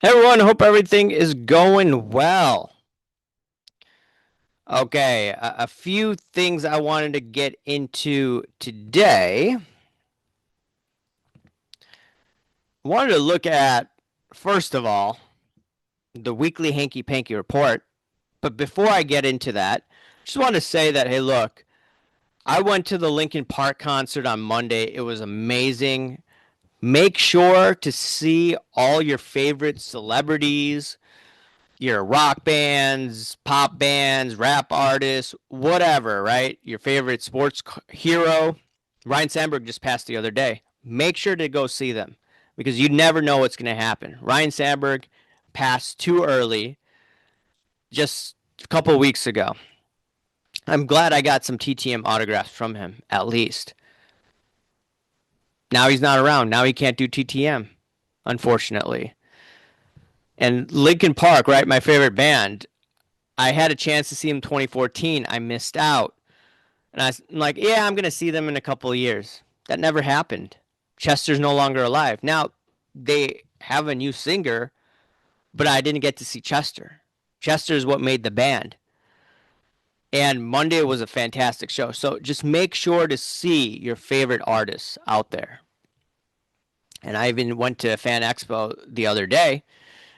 Hey everyone, hope everything is going well. Okay, a few things I wanted to get into today. Wanted to look at, first of all, the weekly Hanky Panky report. But before I get into that, just want to say that, hey, look, I went to the Linkin Park concert on Monday. It was amazing. Make sure to see all your favorite celebrities, your rock bands, pop bands, rap artists, whatever, right? Your favorite sports hero. Ryan Sandberg just passed the other day. Make sure to go see them because you never know what's going to happen. Ryan Sandberg passed too early just a couple of weeks ago. I'm glad I got some TTM autographs from him, at least. Now he's not around. Now he can't do TTM, unfortunately. And Linkin Park, right? My favorite band. I had a chance to see him 2014. I missed out. And I'm like, yeah, I'm going to see them in a couple of years. That never happened. Chester's no longer alive. Now, they have a new singer, but I didn't get to see Chester. Chester is what made the band. And Monday was a fantastic show. So just make sure to see your favorite artists out there. And I even went to Fan Expo the other day.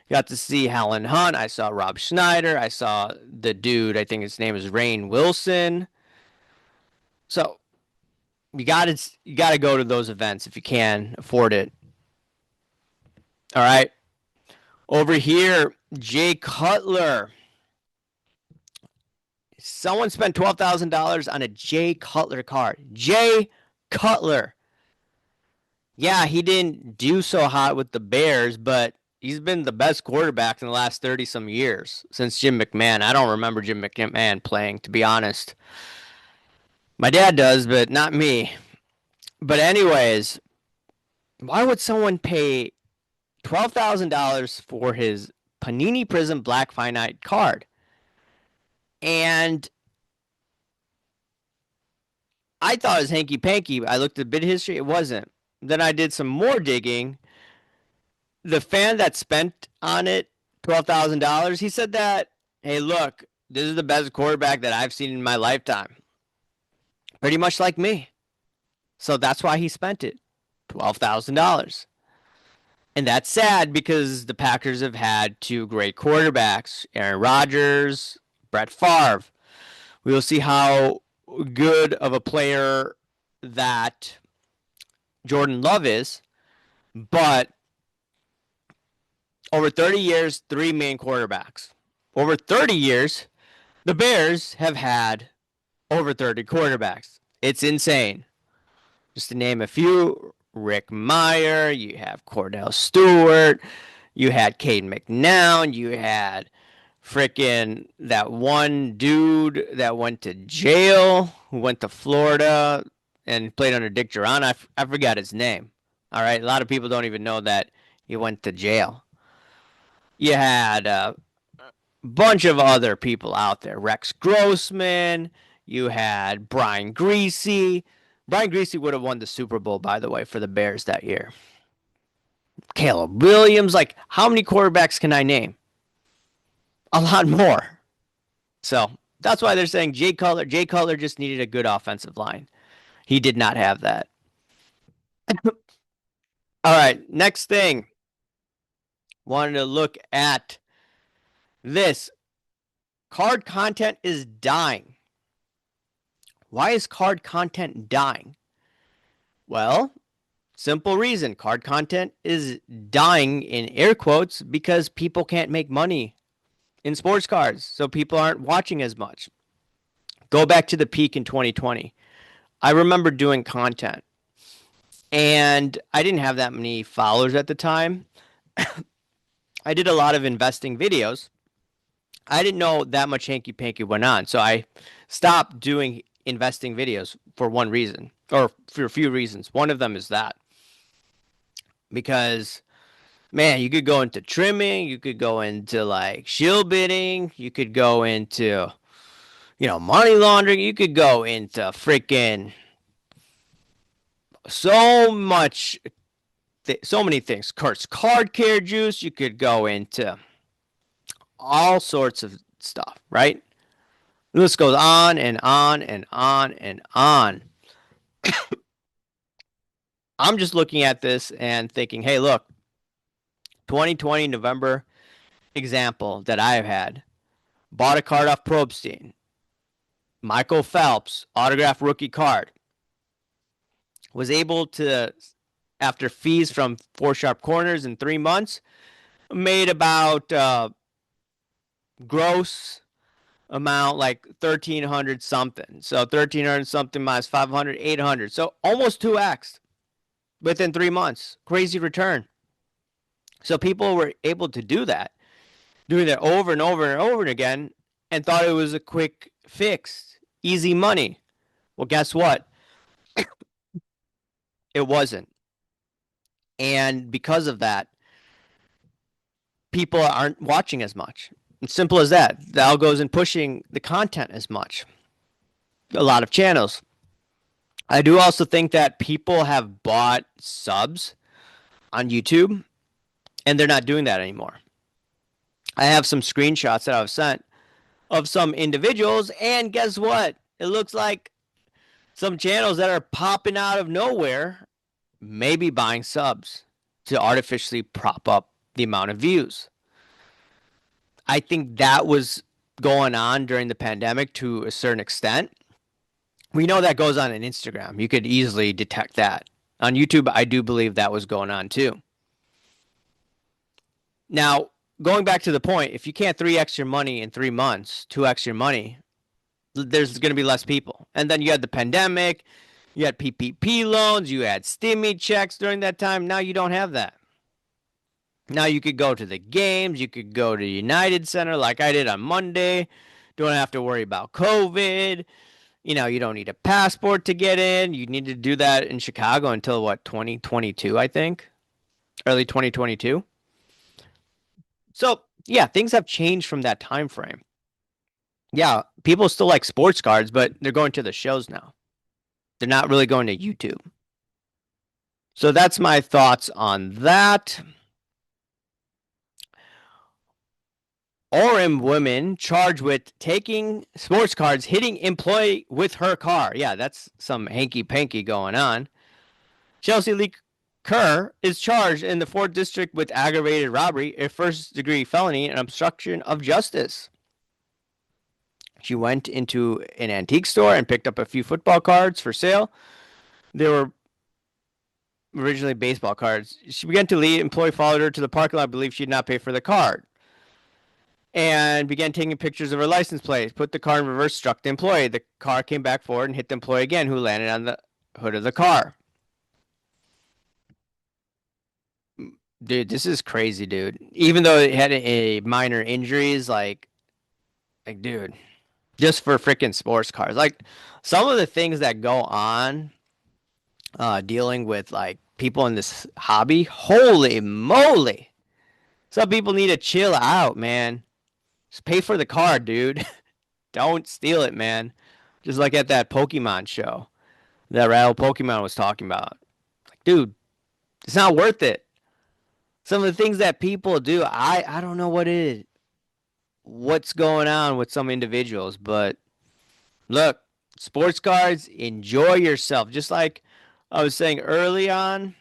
Got to see Helen Hunt. I saw Rob Schneider. I saw the dude, I think his name is Rainn Wilson. So you gotta go to those events if you can afford it. All right. Over here, Jay Cutler. Someone spent $12,000 on a Jay Cutler card. Jay Cutler. Yeah, he didn't do so hot with the Bears, but he's been the best quarterback in the last 30 some years since Jim McMahon. I don't remember Jim McMahon playing, to be honest. My dad does, but not me. But anyways, why would someone pay $12,000 for his Panini Prism Black Finite card? And I thought it was Hanky Panky. I looked at bid history. It wasn't. Then I did some more digging. The fan that spent on it $12,000, he said that, hey, look, this is the best quarterback that I've seen in my lifetime. Pretty much like me. So that's why he spent it. $12,000. And that's sad because the Packers have had two great quarterbacks, Aaron Rodgers, Brett Favre. We will see how good of a player that Jordan Love is, but over 30 years, three main quarterbacks. Over 30 years, the Bears have had over 30 quarterbacks. It's insane. Just to name a few, Rick Meyer, you have Cordell Stewart, you had Cade McNown, you had frickin' that one dude that went to jail, who went to Florida and played under Dick Duran. I forgot his name. All right, a lot of people don't even know that he went to jail. You had a bunch of other people out there. Rex Grossman. You had Brian Greasy. Brian Greasy would have won the Super Bowl, by the way, for the Bears that year. Caleb Williams. Like, how many quarterbacks can I name? A lot more. So that's why they're saying Jay Cutler. Jay Cutler just needed a good offensive line. He did not have that. All right, next thing. Wanted to look at this. Card content is dying. Why is card content dying? Well, simple reason. Card content is dying in air quotes because people can't make money in sports cards. So people aren't watching as much. Go back to the peak in 2020. I remember doing content and I didn't have that many followers at the time. I did a lot of investing videos. I didn't know that much Hanky Panky went on. So I stopped doing investing videos for one reason, or for a few reasons. One of them is that because, man, you could go into trimming, you could go into like shield bidding, you could go into, money laundering, you could go into freaking so much so many things. Kurt's Card Care Juice. You could go into all sorts of stuff, right? The list goes on and on and on and on. I'm just looking at this and thinking, hey, look, 2020 November example that I've had. Bought a card off Probstein. Michael Phelps, autographed rookie card. Was able to, after fees from Four Sharp Corners in 3 months, made about gross amount like 1,300 something. So 1,300 something minus 500, 800. So almost 2x within 3 months. Crazy return. So people were able to do that, doing that over and over and over again, and thought it was a quick fix, easy money. Well, guess what? It wasn't. And because of that, people aren't watching as much. It's simple as that. The algo isn't pushing the content as much. A lot of channels. I do also think that people have bought subs on YouTube, and they're not doing that anymore. I have some screenshots that I've sent of some individuals, and guess what? It looks like some channels that are popping out of nowhere may be buying subs to artificially prop up the amount of views. I think that was going on during the pandemic to a certain extent. We know that goes on Instagram. You could easily detect that. On YouTube, I do believe that was going on too. Now, going back to the point, if you can't 3x your money in 3 months, 2x your money, there's going to be less people. And then you had the pandemic, you had PPP loans, you had stimmy checks during that time. Now you don't have that. Now you could go to the games, you could go to United Center like I did on Monday. Don't have to worry about COVID. You know, you don't need a passport to get in. You need to do that in Chicago until what, 2022, I think? Early 2022. So, yeah, things have changed from that time frame. Yeah, people still like sports cards, but they're going to the shows now. They're not really going to YouTube. So that's my thoughts on that. Orem woman charged with taking sports cards, hitting employee with her car. Yeah, that's some hanky panky going on. Chelsea Lee Kerr is charged in the 4th District with aggravated robbery, a first-degree felony, and obstruction of justice. She went into an antique store and picked up a few football cards for sale. They were originally baseball cards. She began to leave. Employee followed her to the parking lot, believed she did not pay for the card, and began taking pictures of her license plate. Put the car in reverse, struck the employee. The car came back forward and hit the employee again, who landed on the hood of the car. Dude, this is crazy, dude. Even though it had a minor injuries, dude, just for freaking sports cars. Like, some of the things that go on, dealing with like people in this hobby, holy moly. Some people need to chill out, man. Just pay for the car, dude. Don't steal it, man. Just like at that Pokemon show that Rattle Pokemon was talking about. Like, dude, it's not worth it. Some of the things that people do, I don't know what's going on with some individuals, but look, sports cards, enjoy yourself. Just like I was saying early on,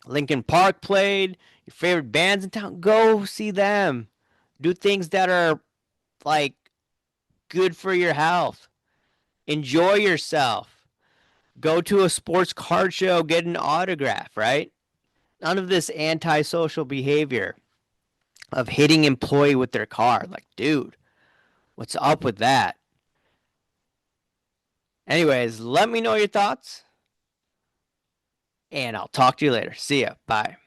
Linkin Park played, your favorite bands in town, go see them. Do things that are like good for your health. Enjoy yourself. Go to a sports card show, get an autograph, right? None of this antisocial behavior of hitting employee with their car. Like, dude, what's up with that? Anyways, let me know your thoughts, and I'll talk to you later. See ya. Bye.